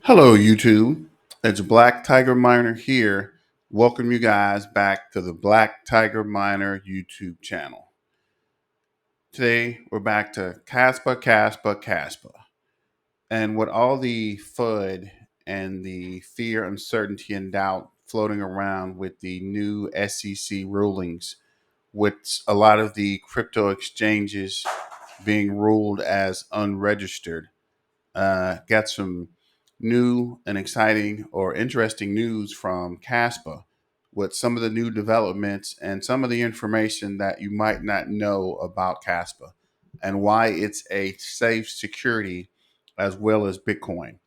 Hello, YouTube. It's Black Tiger Miner here. Welcome you guys back to the Black Tiger Miner YouTube channel. Today, we're back to Caspa. And with all the FUD and the fear, uncertainty, and doubt floating around with the new SEC rulings, with a lot of the crypto exchanges being ruled as unregistered, got some new and exciting or interesting news from Caspa with some of the new developments and some of the information that you might not know about Caspa and why it's a safe security as well as Bitcoin.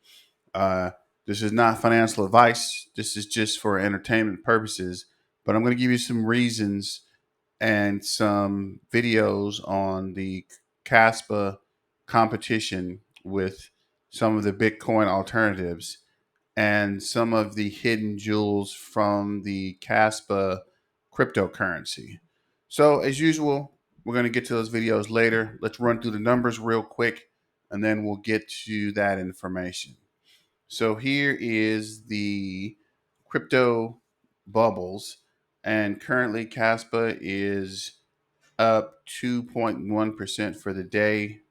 Uh, this is not financial advice. This is just for entertainment purposes. But I'm going to give you some reasons and some videos on the Caspa competition with some of the Bitcoin alternatives and some of the hidden jewels from the Caspa cryptocurrency. So, as usual, we're going to get to those videos later. Let's run through the numbers real quick and then we'll get to that information. So, here is the crypto bubbles, and currently Caspa is up 2.1% for the day,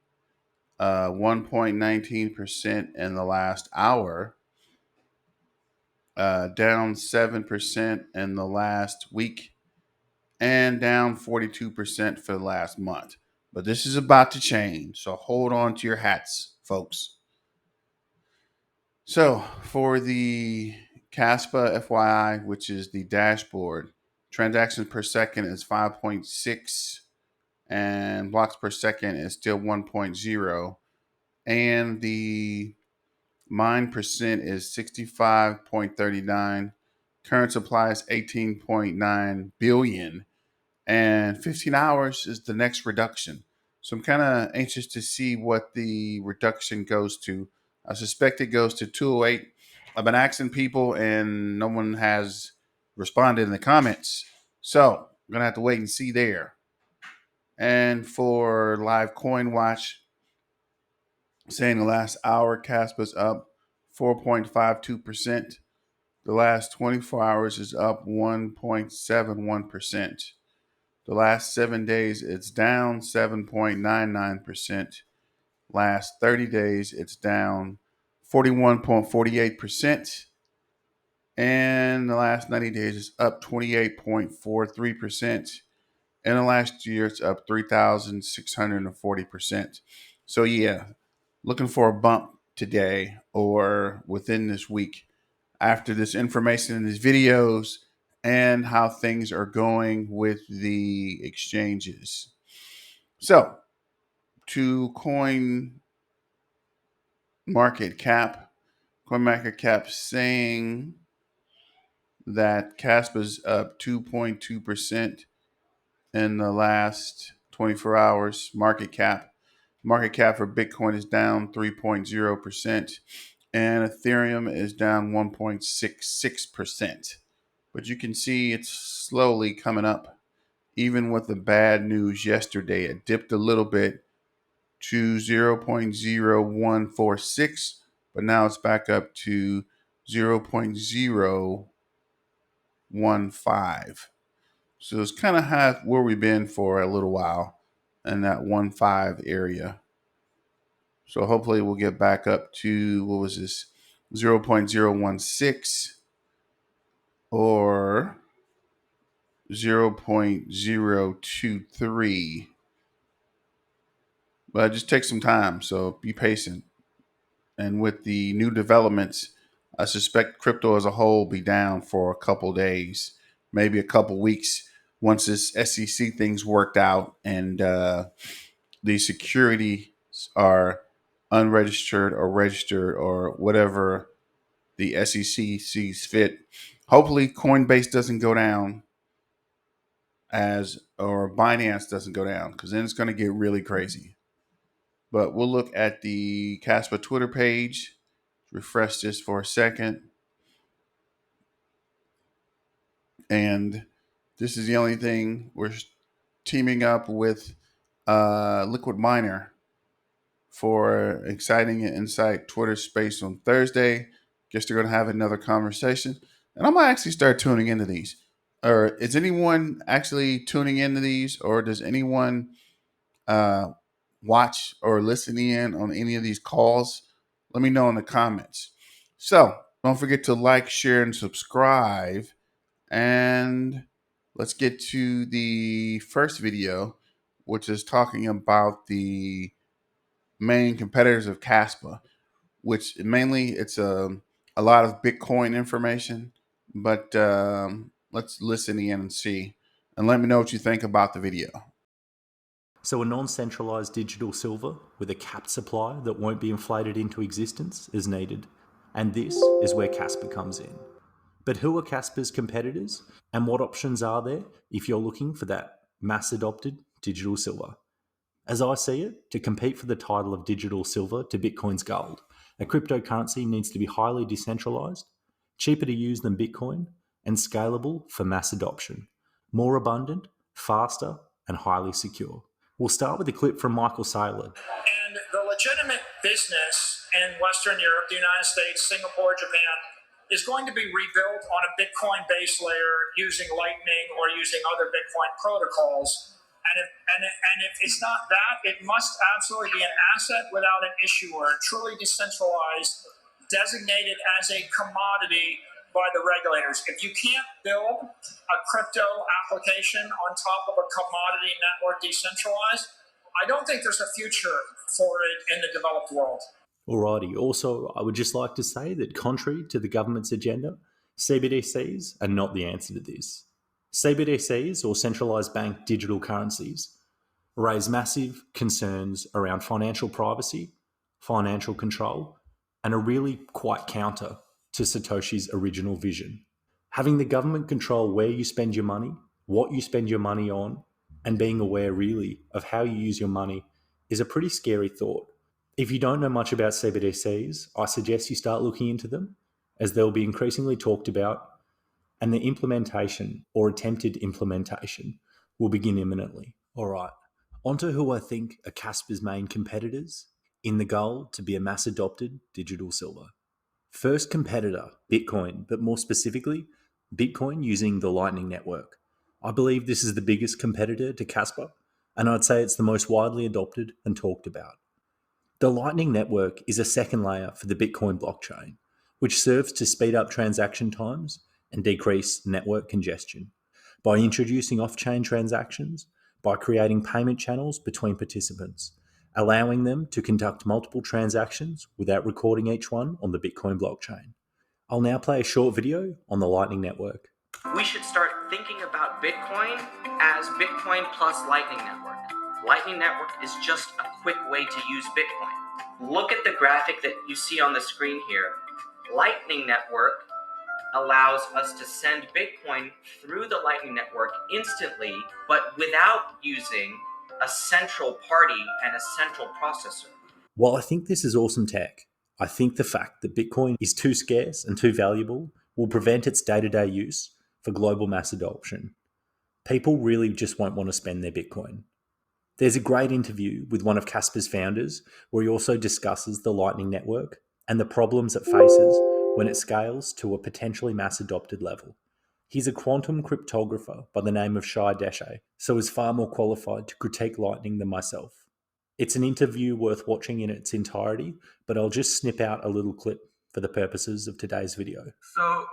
1.19% in the last hour, down 7% in the last week, and down 42% for the last month. But this is about to change, so hold on to your hats, folks. So for the Caspa FYI, which is the dashboard, transactions per second is 5.6 and blocks per second is still 1.0. And the mine percent is 65.39. Current supply is 18.9 billion. And 15 hours is the next reduction. So I'm kind of anxious to see what the reduction goes to. I suspect it goes to 208. I've been asking people and no one has responded in the comments. So I'm going to have to wait and see there. And for live coin watch, saying the last hour, Caspa's up 4.52%. The last 24 hours is up 1.71%. The last 7 days, it's down 7.99%. Last 30 days, it's down 41.48%. And the last 90 days is up 28.43%. In the last year, it's up 3,640%. So, yeah, looking for a bump today or within this week after this information in these videos and how things are going with the exchanges. So, to CoinMarketCap saying that Caspa's up 2.2% in the last 24 hours. Market cap for Bitcoin is down 3.0%, and Ethereum is down 1.66%. But you can see it's slowly coming up. Even with the bad news yesterday, it dipped a little bit to 0.0146, but now it's back up to 0.015. So it's kind of where we've been for a little while in that 1.5 area. So hopefully we'll get back up to, what was this, 0.016 or 0.023. But it just takes some time, so be patient. And with the new developments, I suspect crypto as a whole will be down for a couple days, maybe a couple weeks, once this SEC thing's worked out and the securities are unregistered or registered or whatever the SEC sees fit. Hopefully Coinbase doesn't go down or Binance doesn't go down, because then it's going to get really crazy. But we'll look at the Caspa Twitter page. Refresh this for a second. And this is the only thing we're teaming up with Liquid Miner for exciting and insight Twitter space on Thursday. Guess they're going to have another conversation. And I'm going to actually start tuning into these. Or is anyone actually tuning into these? Or does anyone uh, watch or listen in on any of these calls? Let me know in the comments. So don't forget to like, share, and subscribe. And let's get to the first video, which is talking about the main competitors of Caspa, which mainly it's a lot of Bitcoin information. But let's listen in and see. And let me know what you think about the video. So a non-centralized digital silver with a capped supply that won't be inflated into existence is needed. And this is where Caspa comes in. But who are Caspa's competitors and what options are there if you're looking for that mass adopted digital silver? As I see it, to compete for the title of digital silver to Bitcoin's gold, a cryptocurrency needs to be highly decentralized, cheaper to use than Bitcoin, and scalable for mass adoption, more abundant, faster, and highly secure. We'll start with a clip from Michael Saylor. And the legitimate business in Western Europe, the United States, Singapore, Japan, is going to be rebuilt on a Bitcoin base layer using Lightning or using other Bitcoin protocols. And if it's not that, it must absolutely be an asset without an issuer, truly decentralized, designated as a commodity by the regulators. If you can't build a crypto application on top of a commodity network decentralized, I don't think there's a future for it in the developed world. Alrighty. Also, I would just like to say that contrary to the government's agenda, CBDCs are not the answer to this. CBDCs, or centralized bank digital currencies, raise massive concerns around financial privacy, financial control, and are really quite counter to Satoshi's original vision. Having the government control where you spend your money, what you spend your money on, and being aware really of how you use your money is a pretty scary thought. If you don't know much about CBDCs, I suggest you start looking into them, as they'll be increasingly talked about, and the implementation or attempted implementation will begin imminently. All right, onto who I think are Caspa's main competitors in the goal to be a mass adopted digital silver. First competitor, Bitcoin, but more specifically, Bitcoin using the Lightning Network. I believe this is the biggest competitor to Caspa, and I'd say it's the most widely adopted and talked about. The Lightning Network is a second layer for the Bitcoin blockchain, which serves to speed up transaction times and decrease network congestion by introducing off-chain transactions, by creating payment channels between participants, allowing them to conduct multiple transactions without recording each one on the Bitcoin blockchain. I'll now play a short video on the Lightning Network. We should start thinking about Bitcoin as Bitcoin plus Lightning Network. Lightning Network is just a quick way to use Bitcoin. Look at the graphic that you see on the screen here. Lightning Network allows us to send Bitcoin through the Lightning Network instantly, but without using a central party and a central processor. While I think this is awesome tech, I think the fact that Bitcoin is too scarce and too valuable will prevent its day-to-day use for global mass adoption. People really just won't want to spend their Bitcoin. There's a great interview with one of Caspa's founders where he also discusses the Lightning Network and the problems it faces when it scales to a potentially mass adopted level. He's a quantum cryptographer by the name of Shai Deshe, so is far more qualified to critique Lightning than myself. It's an interview worth watching in its entirety, but I'll just snip out a little clip for the purposes of today's video. So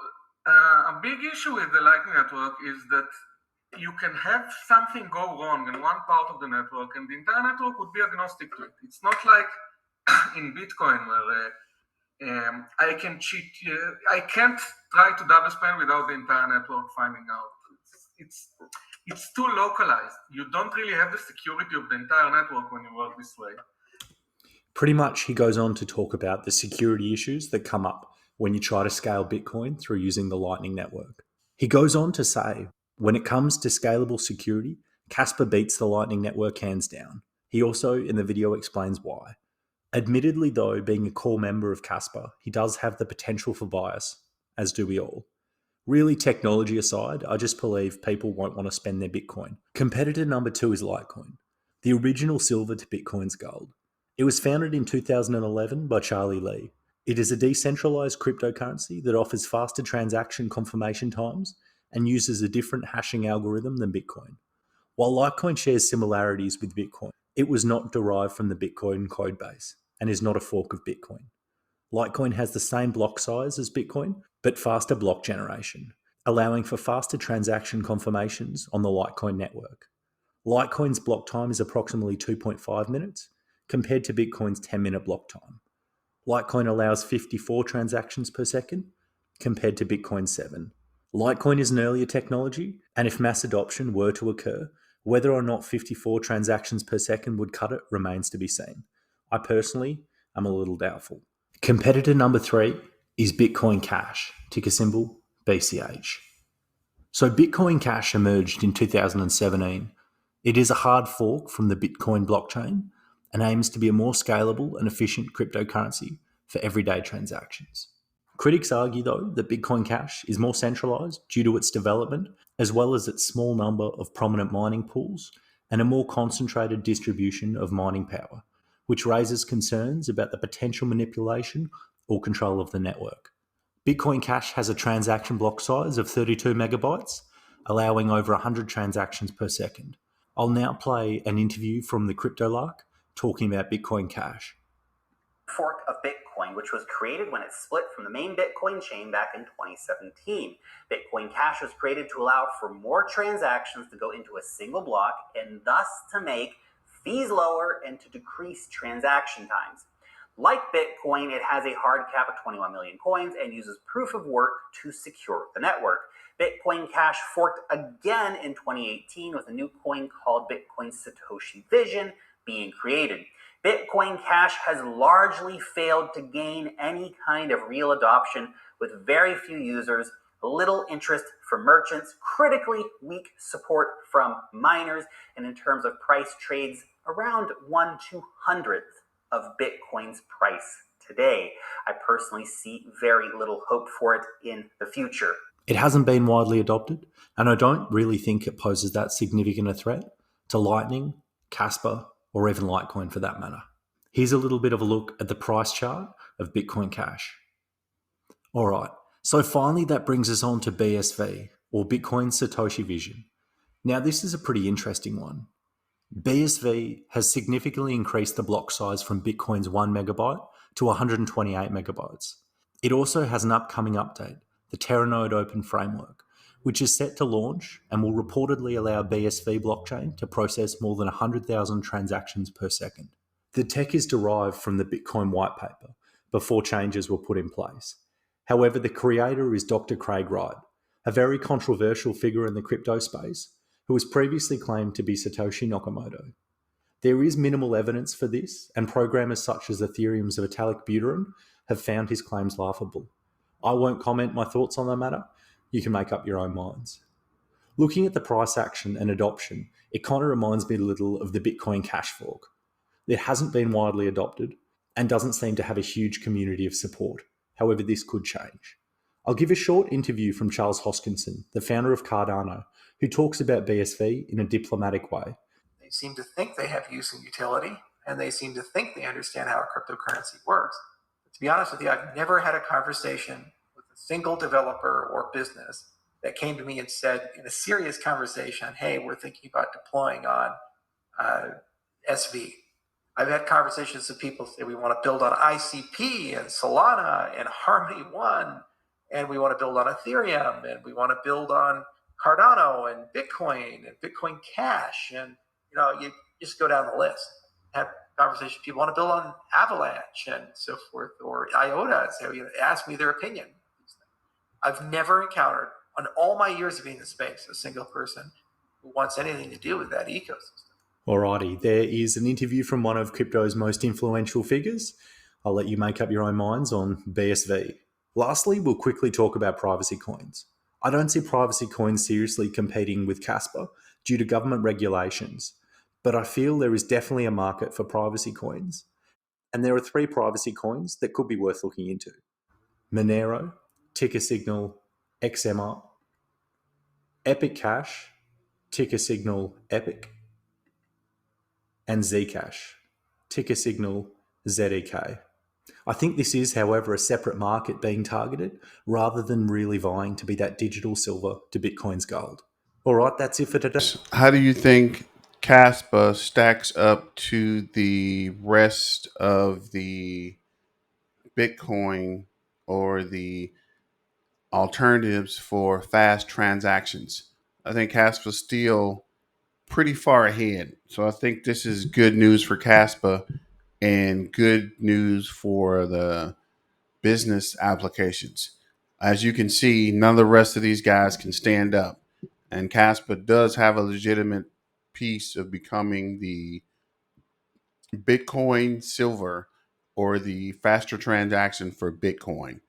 a big issue with the Lightning Network is that you can have something go wrong in one part of the network and the entire network would be agnostic to it. It's not like in Bitcoin where I can cheat. I can't try to double spend without the entire network finding out. It's too localized. You don't really have the security of the entire network when you work this way. Pretty much, he goes on to talk about the security issues that come up when you try to scale Bitcoin through using the Lightning Network. He goes on to say, when it comes to scalable security, Caspa beats the Lightning Network hands down. He also, in the video, explains why. Admittedly, though, being a core member of Caspa, he does have the potential for bias, as do we all. Really, technology aside, I just believe people won't want to spend their Bitcoin. Competitor number 2 is Litecoin, the original silver to Bitcoin's gold. It was founded in 2011 by Charlie Lee. It is a decentralized cryptocurrency that offers faster transaction confirmation times and uses a different hashing algorithm than Bitcoin. While Litecoin shares similarities with Bitcoin, it was not derived from the Bitcoin codebase and is not a fork of Bitcoin. Litecoin has the same block size as Bitcoin, but faster block generation, allowing for faster transaction confirmations on the Litecoin network. Litecoin's block time is approximately 2.5 minutes, compared to Bitcoin's 10-minute block time. Litecoin allows 54 transactions per second, compared to Bitcoin's 7. Litecoin is an earlier technology, and if mass adoption were to occur, whether or not 54 transactions per second would cut it remains to be seen. I personally am a little doubtful. Competitor number 3 is Bitcoin Cash, ticker symbol BCH. So Bitcoin Cash emerged in 2017. It is a hard fork from the Bitcoin blockchain and aims to be a more scalable and efficient cryptocurrency for everyday transactions. Critics argue, though, that Bitcoin Cash is more centralized due to its development, as well as its small number of prominent mining pools and a more concentrated distribution of mining power, which raises concerns about the potential manipulation or control of the network. Bitcoin Cash has a transaction block size of 32 megabytes, allowing over 100 transactions per second. I'll now play an interview from the CryptoLark talking about Bitcoin Cash. Fork of Bitcoin, which was created when it split from the main Bitcoin chain back in 2017. Bitcoin Cash was created to allow for more transactions to go into a single block and thus to make fees lower and to decrease transaction times. Like Bitcoin, it has a hard cap of 21 million coins and uses proof of work to secure the network. Bitcoin Cash forked again in 2018 with a new coin called Bitcoin Satoshi Vision being created. Bitcoin Cash has largely failed to gain any kind of real adoption, with very few users, little interest from merchants, critically weak support from miners, and in terms of price, trades around 1/200th of Bitcoin's price today. I personally see very little hope for it in the future. It hasn't been widely adopted, and I don't really think it poses that significant a threat to Lightning, Caspa, or even Litecoin for that matter. Here's a little bit of a look at the price chart of Bitcoin Cash. All right, so finally that brings us on to BSV, or Bitcoin Satoshi Vision. Now this is a pretty interesting one. BSV has significantly increased the block size from Bitcoin's 1 megabyte to 128 megabytes. It also has an upcoming update, the Terranode Open Framework, which is set to launch and will reportedly allow BSV blockchain to process more than 100,000 transactions per second. The tech is derived from the Bitcoin white paper before changes were put in place. However, the creator is Dr. Craig Wright, a very controversial figure in the crypto space who was previously claimed to be Satoshi Nakamoto. There is minimal evidence for this, and programmers such as Ethereum's Vitalik Buterin have found his claims laughable. I won't comment my thoughts on the matter. You can make up your own minds. Looking at the price action and adoption, it kind of reminds me a little of the Bitcoin Cash fork. It hasn't been widely adopted and doesn't seem to have a huge community of support. However, this could change. I'll give a short interview from Charles Hoskinson, the founder of Cardano, who talks about BSV in a diplomatic way. They seem to think they have use and utility, and they seem to think they understand how a cryptocurrency works. But to be honest with you, I've never had a conversation with a single developer or business that came to me and said, in a serious conversation, hey, we're thinking about deploying on SV. I've had conversations with people say we want to build on ICP and Solana and Harmony One, and we want to build on Ethereum, and we want to build on Cardano and Bitcoin Cash, and you just go down the list. Have conversations. People want to build on Avalanche and so forth, or IOTA. So ask me their opinion. I've never encountered, on all my years of being in the space, a single person who wants anything to do with that ecosystem. Alrighty, there is an interview from one of crypto's most influential figures. I'll let you make up your own minds on BSV. Lastly, we'll quickly talk about privacy coins. I don't see privacy coins seriously competing with Caspa due to government regulations, but I feel there is definitely a market for privacy coins. And there are 3 privacy coins that could be worth looking into. Monero, ticker signal XMR, Epic Cash, ticker signal EPIC, and Zcash, ticker signal ZEK. I think this is, however, a separate market being targeted rather than really vying to be that digital silver to Bitcoin's gold. All right, that's it for today. How do you think Caspa stacks up to the rest of the Bitcoin or the alternatives for fast transactions? I think Caspa's still pretty far ahead. So I think this is good news for Caspa and good news for the business applications. As you can see, none of the rest of these guys can stand up. And Caspa does have a legitimate piece of becoming the Bitcoin silver or the faster transaction for Bitcoin.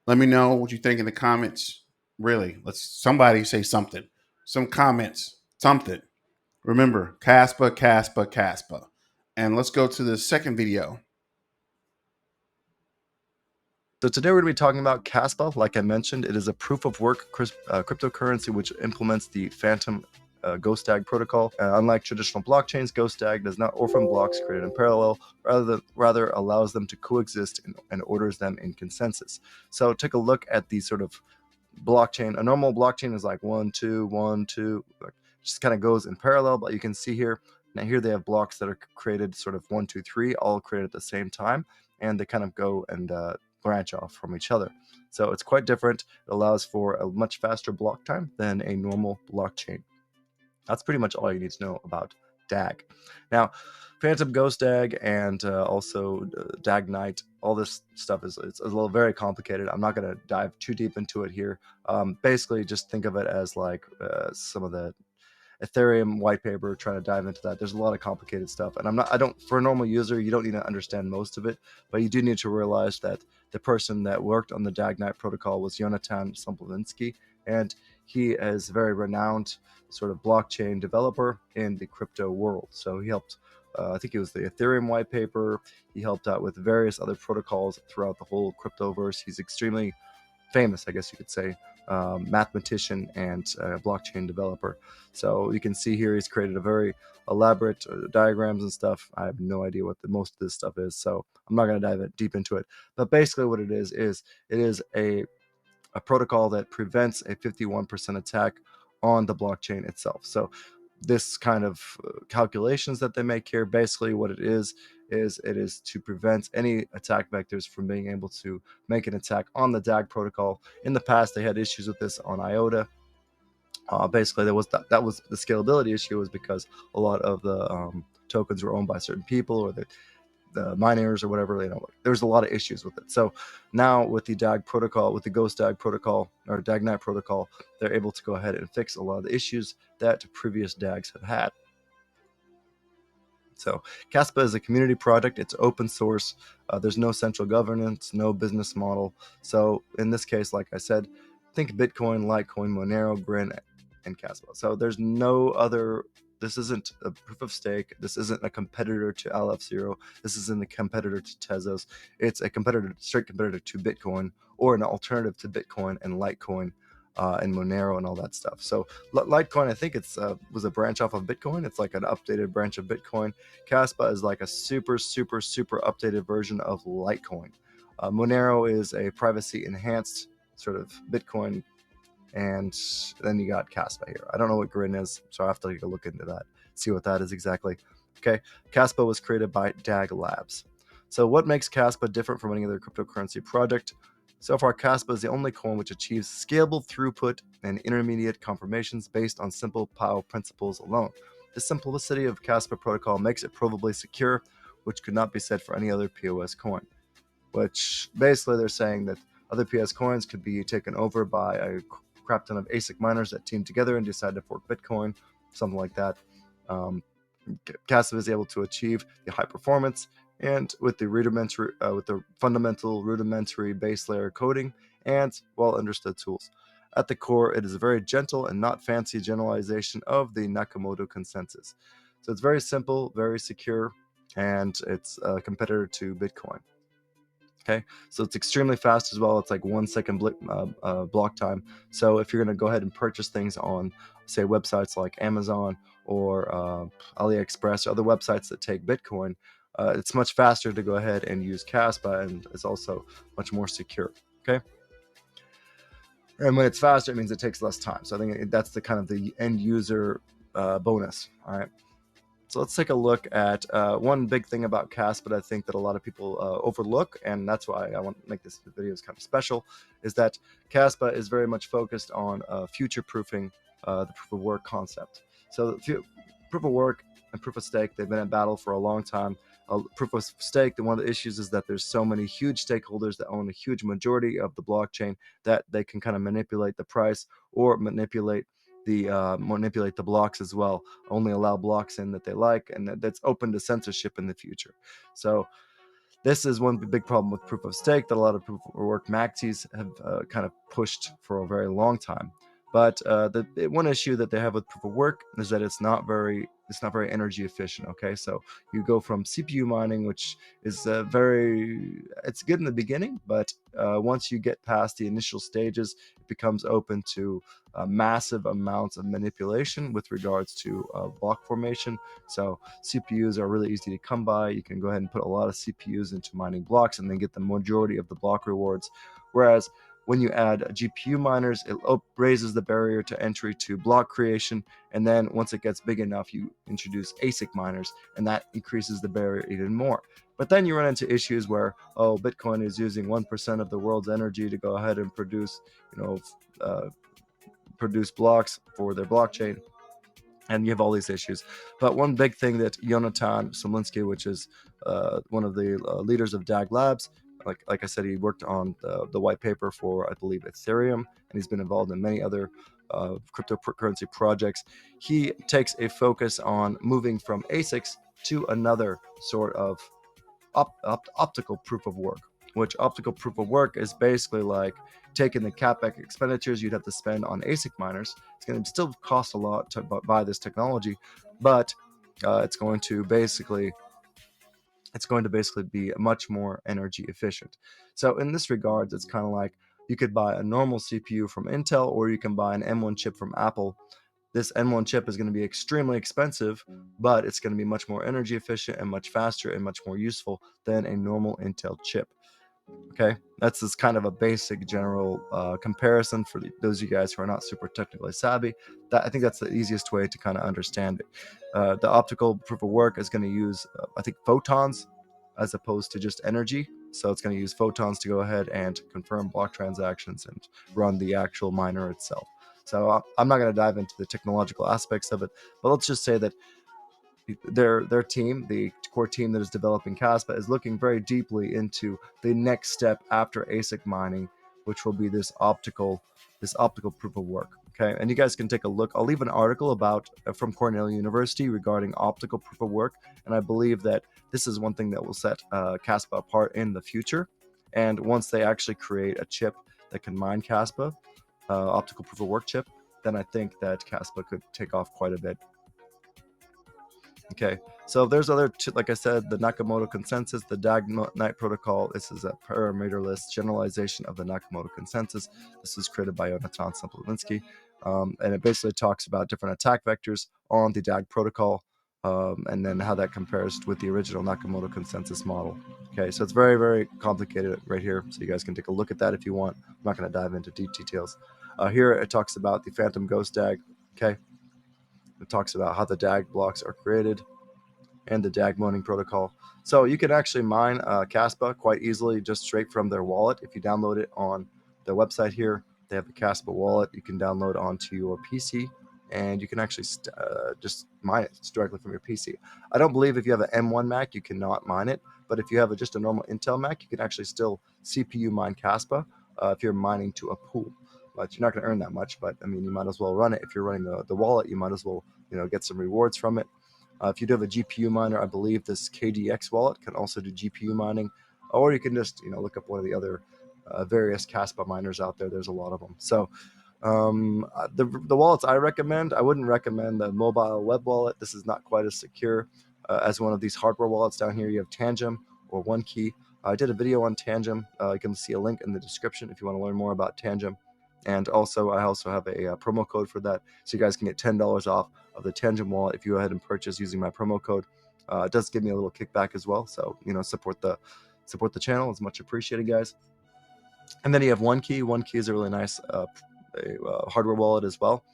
Let me know what you think in the comments. Really, let's somebody say something. Some comments, something. Remember, Caspa, Caspa, Caspa. And let's go to the second video. So today we're going to be talking about Caspa. Like I mentioned, it is a proof-of-work cryptocurrency which implements the Phantom GhostDAG protocol. Unlike traditional blockchains, GhostDAG does not orphan blocks created in parallel, rather allows them to coexist and orders them in consensus. So take a look at the sort of blockchain. A normal blockchain is like 1, 2, 1, 2, just kind of goes in parallel, but you can see here, now here they have blocks that are created sort of 1, 2, 3, all created at the same time, and they kind of go and branch off from each other. So it's quite different. It allows for a much faster block time than a normal blockchain. That's pretty much all you need to know about DAG. Now, Phantom GhostDAG and also DAG Knight, all this stuff it's a little very complicated. I'm not going to dive too deep into it here. Basically, just think of it as like some of the Ethereum white paper, trying to dive into that. There's a lot of complicated stuff, and for a normal user, you don't need to understand most of it, but you do need to realize that the person that worked on the DAG Knight protocol was Jonathan Sompolinsky, and he is a very renowned sort of blockchain developer in the crypto world. So he helped, I think it was the Ethereum white paper. He helped out with various other protocols throughout the whole cryptoverse. He's extremely famous, I guess you could say, mathematician and blockchain developer. So you can see here he's created a very elaborate diagrams and stuff. I have no idea what most of this stuff is, so I'm not going to dive deep into it. But basically what it is a protocol that prevents a 51% attack on the blockchain itself. So this kind of calculations that they make here, basically what it is to prevent any attack vectors from being able to make an attack on the DAG protocol. In the past, they had issues with this on IOTA. Basically, that was the scalability issue, was because a lot of the tokens were owned by certain people, or the miners or whatever. There's a lot of issues with it. So now with the DAG protocol, with the GhostDAG protocol or DAG Knight protocol, they're able to go ahead and fix a lot of the issues that previous DAGs have had. So Caspa is a community project. It's open source. There's no central governance, no business model. So in this case, like I said, think Bitcoin, Litecoin, Monero, Grin, and Caspa. So there's no other. This isn't a proof of stake. This isn't a competitor to LF0. This isn't a competitor to Tezos. It's a straight competitor to Bitcoin, or an alternative to Bitcoin and Litecoin and Monero and all that stuff. So Litecoin, I think it's was a branch off of Bitcoin. It's like an updated branch of Bitcoin. Caspa is like a super updated version of Litecoin. Monero is a privacy enhanced sort of Bitcoin. And then you got Caspa here. I don't know what Grin is, so I have to take a look into that, see what that is exactly. Okay, Caspa was created by DAG Labs. So what makes Caspa different from any other cryptocurrency project? So far, Caspa is the only coin which achieves scalable throughput and intermediate confirmations based on simple POW principles alone. The simplicity of Caspa protocol makes it provably secure, which could not be said for any other POS coin. Which basically they're saying that other POS coins could be taken over by a crap ton of ASIC miners that team together and decide to fork Bitcoin, something like that. Caspa is able to achieve the high performance and with the fundamental rudimentary base layer coding and well understood tools. At the core, it is a very gentle and not fancy generalization of the Nakamoto Consensus. So it's very simple, very secure, and it's a competitor to Bitcoin. Okay, so it's extremely fast as well. It's like 1 second block time. So if you're going to go ahead and purchase things on, say, websites like Amazon or AliExpress or other websites that take Bitcoin, it's much faster to go ahead and use Caspa, and it's also much more secure. Okay. And when it's faster, it means it takes less time. So I think that's the kind of the end user bonus. All right. So let's take a look at one big thing about Caspa that I think that a lot of people overlook, and that's why I want to make this video kind of special, is that Caspa is very much focused on future-proofing the proof of work concept. So proof of work and proof of stake, they've been in battle for a long time. Proof of stake, one of the issues is that there's so many huge stakeholders that own a huge majority of the blockchain that they can kind of manipulate the price or manipulate the blocks as well, only allow blocks in that they like, and that's open to censorship in the future. So this is one big problem with proof of stake that a lot of proof of work maxis have kind of pushed for a very long time. But the one issue that they have with proof of work is that it's not very energy efficient. Okay, so you go from CPU mining, which is it's good in the beginning, but once you get past the initial stages, it becomes open to massive amounts of manipulation with regards to block formation. So CPUs are really easy to come by. You can go ahead and put a lot of CPUs into mining blocks and then get the majority of the block rewards. Whereas when you add GPU miners, it raises the barrier to entry to block creation. And then once it gets big enough, you introduce ASIC miners, and that increases the barrier even more. But then you run into issues where, Bitcoin is using 1% of the world's energy to go ahead and produce, produce blocks for their blockchain. And you have all these issues. But one big thing that Jonathan Somlinski, which is one of the leaders of DAG Labs, like I said, he worked on the white paper for, I believe, Ethereum, and he's been involved in many other cryptocurrency projects. He takes a focus on moving from ASICs to another sort of optical proof of work, which optical proof of work is basically like taking the CapEx expenditures you'd have to spend on ASIC miners. It's going to still cost a lot to buy this technology, but it's going to basically be much more energy efficient. So in this regards, it's kind of like you could buy a normal CPU from Intel, or you can buy an M1 chip from Apple. This M1 chip is going to be extremely expensive, but it's going to be much more energy efficient and much faster and much more useful than a normal Intel chip. Okay, that's just kind of a basic general comparison for those of you guys who are not super technically savvy. I think that's the easiest way to kind of understand it. The optical proof of work is going to use, I think, photons as opposed to just energy. So it's going to use photons to go ahead and confirm block transactions and run the actual miner itself. So I'm not going to dive into the technological aspects of it, but let's just say that their team, the core team that is developing Caspa, is looking very deeply into the next step after ASIC mining, which will be this optical proof of work. Okay, and you guys can take a look. I'll leave an article from Cornell University regarding optical proof of work, and I believe that this is one thing that will set Caspa apart in the future. And once they actually create a chip that can mine Caspa, optical proof of work chip, then I think that Caspa could take off quite a bit. Okay, so there's like I said, the Nakamoto Consensus, the DAG Night Protocol. This is a parameterless generalization of the Nakamoto Consensus. This was created by Jonathan Somlinski, and it basically talks about different attack vectors on the DAG protocol, and then how that compares with the original Nakamoto Consensus model. Okay, so it's very, very complicated right here, so you guys can take a look at that if you want. I'm not going to dive into deep details. Here it talks about the Phantom GhostDAG. Okay. It talks about how the DAG blocks are created and the DAG mining protocol. So you can actually mine Caspa quite easily just straight from their wallet. If you download it on their website here, they have the Caspa wallet you can download onto your PC, and you can actually just mine it directly from your PC. I don't believe if you have an M1 Mac, you cannot mine it, but if you have just a normal Intel Mac, you can actually still CPU mine Caspa if you're mining to a pool. But you're not going to earn that much, but I mean, you might as well run it. If you're running the wallet, you might as well get some rewards from it. If you do have a GPU miner, I believe this KDX wallet can also do GPU mining, or you can just look up one of the other various Caspa miners out there. There's a lot of them. So the wallets I recommend, I wouldn't recommend the mobile web wallet. This is not quite as secure as one of these hardware wallets down here. You have Tangem or OneKey. I did a video on Tangem. You can see a link in the description if you want to learn more about Tangem. And also, I also have a promo code for that, so you guys can get $10 off of the Tangem wallet if you go ahead and purchase using my promo code. It does give me a little kickback as well. So support the channel. It's much appreciated, guys. And then you have OneKey. OneKey is a really nice hardware wallet as well.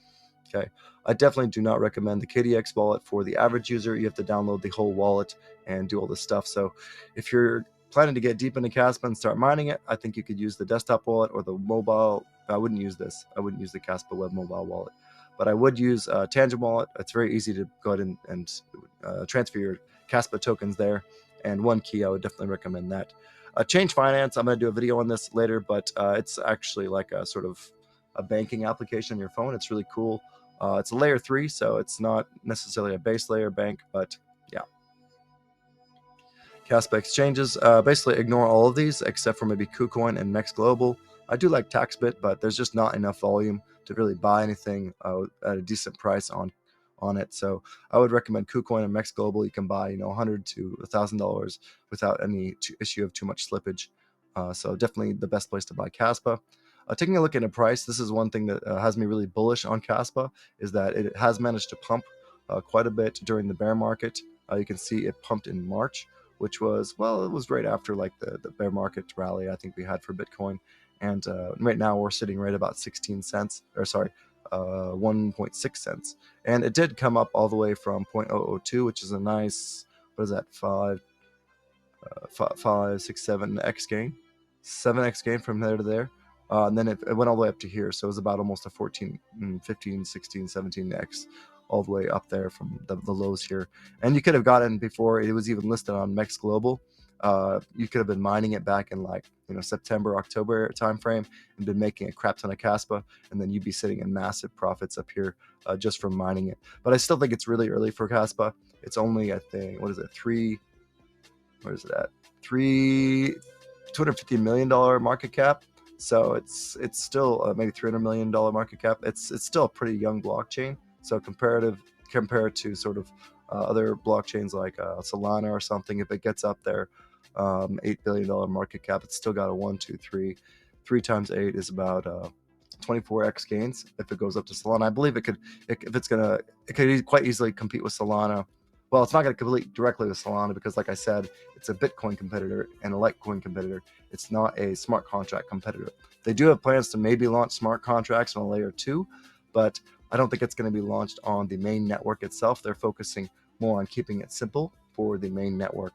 Okay, I definitely do not recommend the KDX wallet for the average user. You have to download the whole wallet and do all this stuff. So if you're planning to get deep into Caspa and start mining it, I think you could use the desktop wallet or the mobile. I wouldn't use this. I wouldn't use the Caspa web mobile wallet, but I would use Tangent wallet. It's very easy to go ahead and transfer your Caspa tokens there. And OneKey, I would definitely recommend that. Change Finance, I'm going to do a video on this later, but it's actually like a sort of a banking application on your phone. It's really cool. It's a layer 3, so it's not necessarily a base layer bank, but yeah. Caspa exchanges, basically ignore all of these except for maybe KuCoin and Mex Global. I do like TaxBit, but there's just not enough volume to really buy anything at a decent price on it. So I would recommend KuCoin and Mex Global. You can buy $100 to $1,000 without any issue of too much slippage. So definitely the best place to buy Caspa. Taking a look at a price, this is one thing that has me really bullish on Caspa, is that it has managed to pump quite a bit during the bear market. You can see it pumped in March, which was, well, it was right after like the bear market rally I think we had for Bitcoin. And right now we're sitting right about 16 cents, or sorry, 1.6 cents. And it did come up all the way from 0.002, which is a nice, what is that, 5, 6, 7x gain, 7x gain from there to there. And then it went all the way up to here. So it was about almost a 14, 15, 16, 17x all the way up there from the lows here. And you could have gotten before it was even listed on Mex Global. You could have been mining it back in like September, October timeframe and been making a crap ton of Caspa, and then you'd be sitting in massive profits up here just from mining it. But I still think it's really early for Caspa. It's only, I think, what is it, where is it at? $250 million market cap. So it's still maybe $300 million market cap. It's still a pretty young blockchain. So compared to sort of other blockchains like Solana or something, if it gets up there, $8 billion market cap, it's still got a 1, 2, 3 times 8 is about 24x gains if it goes up to Solana. I believe it could quite easily compete with Solana. Well, it's not going to compete directly with Solana because, like I said, it's a Bitcoin competitor and a Litecoin competitor. It's not a smart contract competitor. They do have plans to maybe launch smart contracts on a layer 2, but I don't think it's going to be launched on the main network itself. They're focusing more on keeping it simple for the main network.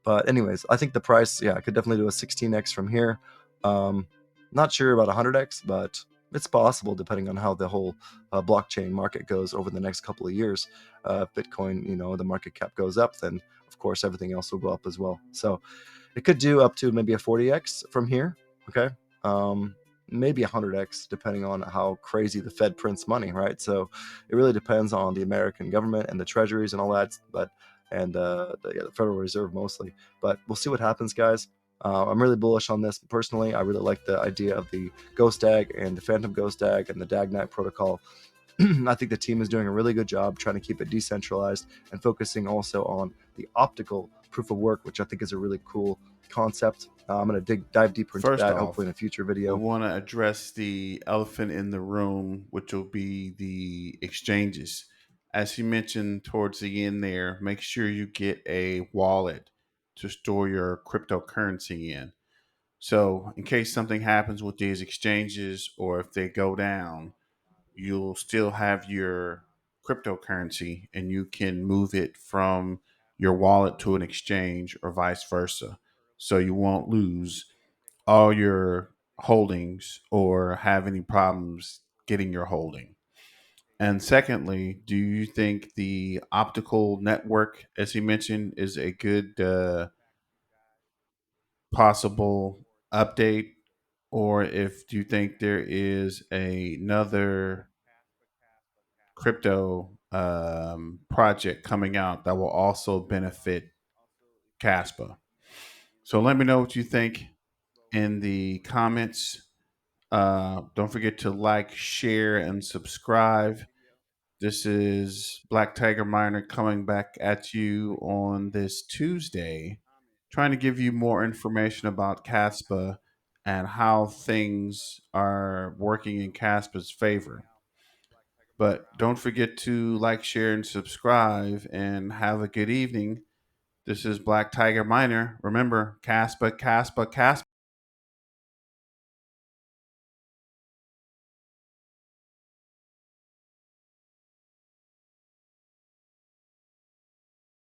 But anyways, I think the price, I could definitely do a 16x from here. Not sure about 100x, but it's possible depending on how the whole blockchain market goes over the next couple of years. Bitcoin, the market cap goes up, then of course everything else will go up as well. So it could do up to maybe a 40x from here. Okay. Maybe 100x depending on how crazy the Fed prints money, right? So it really depends on the American government and the treasuries and all that, and the Federal Reserve mostly. But we'll see what happens, guys. I'm really bullish on this personally. I really like the idea of the GhostDAG and the Phantom GhostDAG and the DAG protocol. I think the team is doing a really good job trying to keep it decentralized and focusing also on the optical proof of work, which I think is a really cool concept. I'm going to dive deeper into that hopefully in a future video. We want to address the elephant in the room, which will be the exchanges. As you mentioned towards the end there, make sure you get a wallet to store your cryptocurrency in. So in case something happens with these exchanges or if they go down, you'll still have your cryptocurrency and you can move it from your wallet to an exchange or vice versa. So you won't lose all your holdings or have any problems getting your holding. And secondly, do you think the optical network, as he mentioned, is a good possible update? Or if do you think there is another crypto project coming out that will also benefit Caspa? So let me know what you think in the comments. Don't forget to like, share, and subscribe. This is Black Tiger Miner coming back at you on this Tuesday, trying to give you more information about Caspa and how things are working in Caspa's favor. But don't forget to like, share, and subscribe, and have a good evening. This is Black Tiger Miner. Remember, Caspa, Caspa, Caspa.